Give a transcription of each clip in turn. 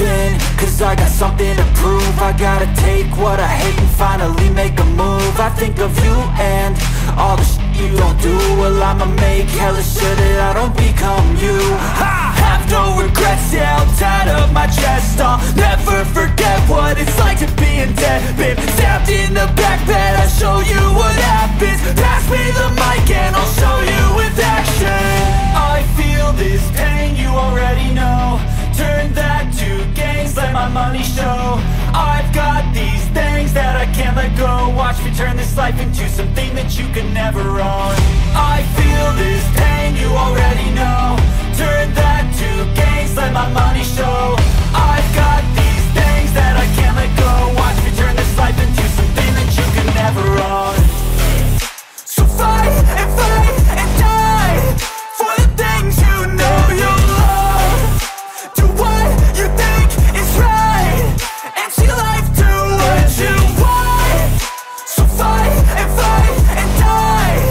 been, cause I got something to prove. I gotta take what I hate and finally make a move. I think of you and all the shit you don't do. Well, I'ma make hella sure that I don't become you. I have no regrets, yeah, I'll tie up my chest. I'll never forget what it's like to be in debt. Been stabbed in the back bed, I'll show you what happens. Pass me the mic and I'll show you with action. I feel this pain, you already know. Turn that to gains, let my money show. I've got these things that I can't let go. Watch me turn this life into something that you can never own. I feel this pain, you already know. Turn that to gains, let my money show. I've got these things that I can't let go. Watch me turn this life into something that you can never own. So fight and die for the things you know you love. Do what you think is right and see life do what you want. So fight and die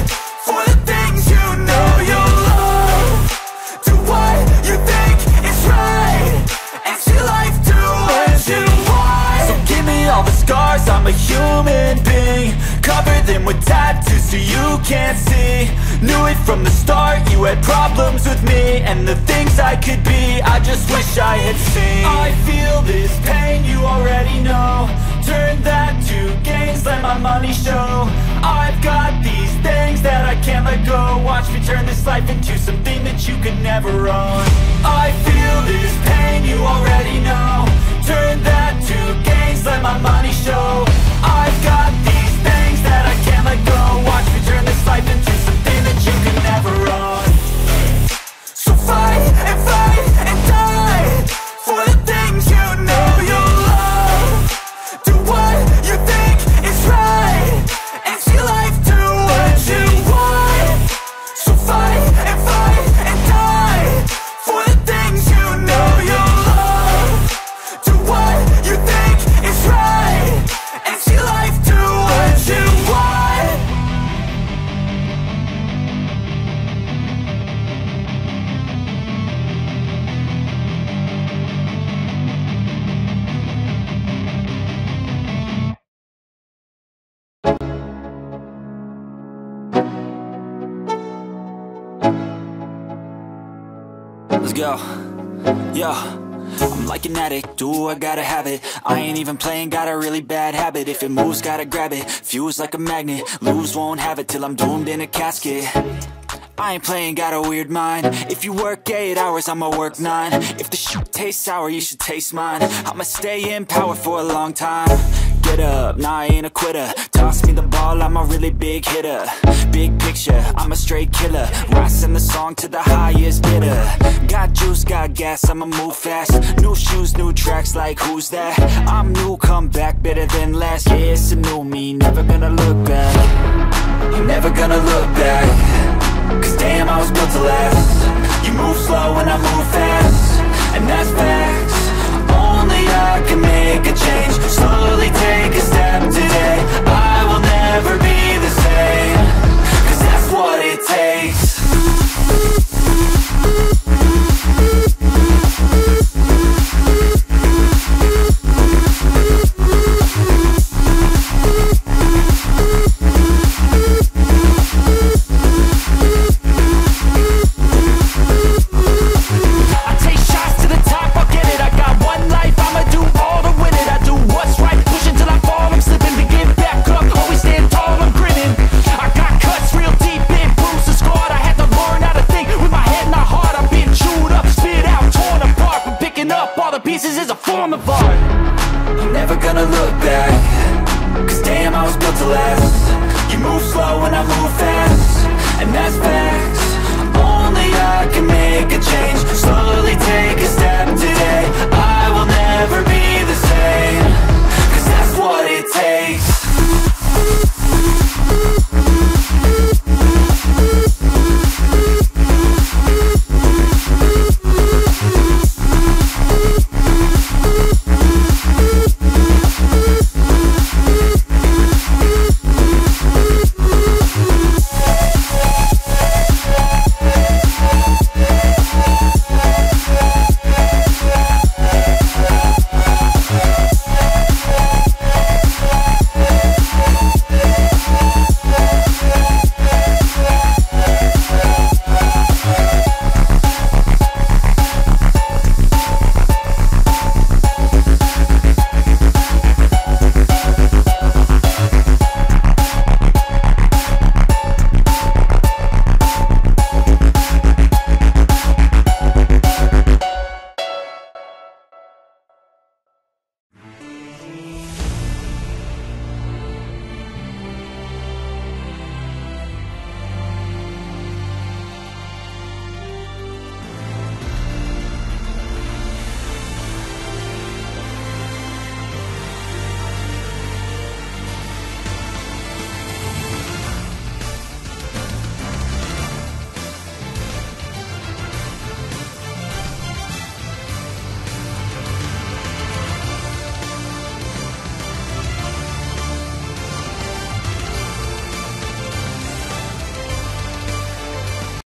for the things you know you love. Do what you think is right and see life do what you want. So give me all the scars, I'm a human being. Cover them with tattoos so you can't see. Knew it from the start, you had problems with me and the things I could be, I just wish I had seen. I feel this pain, you already know. Turn that to gains, let my money show. I've got these things that I can't let go. Watch me turn this life into something that you could never own. I feel this pain, you already know. Turn that to gains, let my money show. I've got these things that I can't let go. Watch me turn this life into something that you can never own. So fight and die for the things you know you love. Do what you think is right and see life do what you want. So fight and die for the things you know you love. Do what you think is right and see life do what you want. Let's go. Yo, I'm like an addict, do I gotta have it. I ain't even playing, got a really bad habit. If it moves, gotta grab it, fuse like a magnet. Lose, won't have it till I'm doomed in a casket. I ain't playing, got a weird mind. If you work 8 hours, I'ma work 9. If the shit tastes sour, you should taste mine. I'ma stay in power for a long time. Get up, nah, I ain't a quitter. Toss me the ball, I'm a really big hitter. Big picture, I'm a straight killer. Rising the song to the highest bidder. Got juice, got gas, I'ma move fast. New shoes, new tracks, like who's that? I'm new, come back, better than last. Yeah, it's a new me, never gonna look back. I'm never gonna look back. Cause damn, I was built to last. You move slow and I move fast, and that's facts. Only I can make a change. Slowly take a step today. I will never be the same. Cause that's what it takes. Pieces is a form of art. I'm never gonna look back. Cause damn, I was built to last. You move slow and I move fast, and that's fast.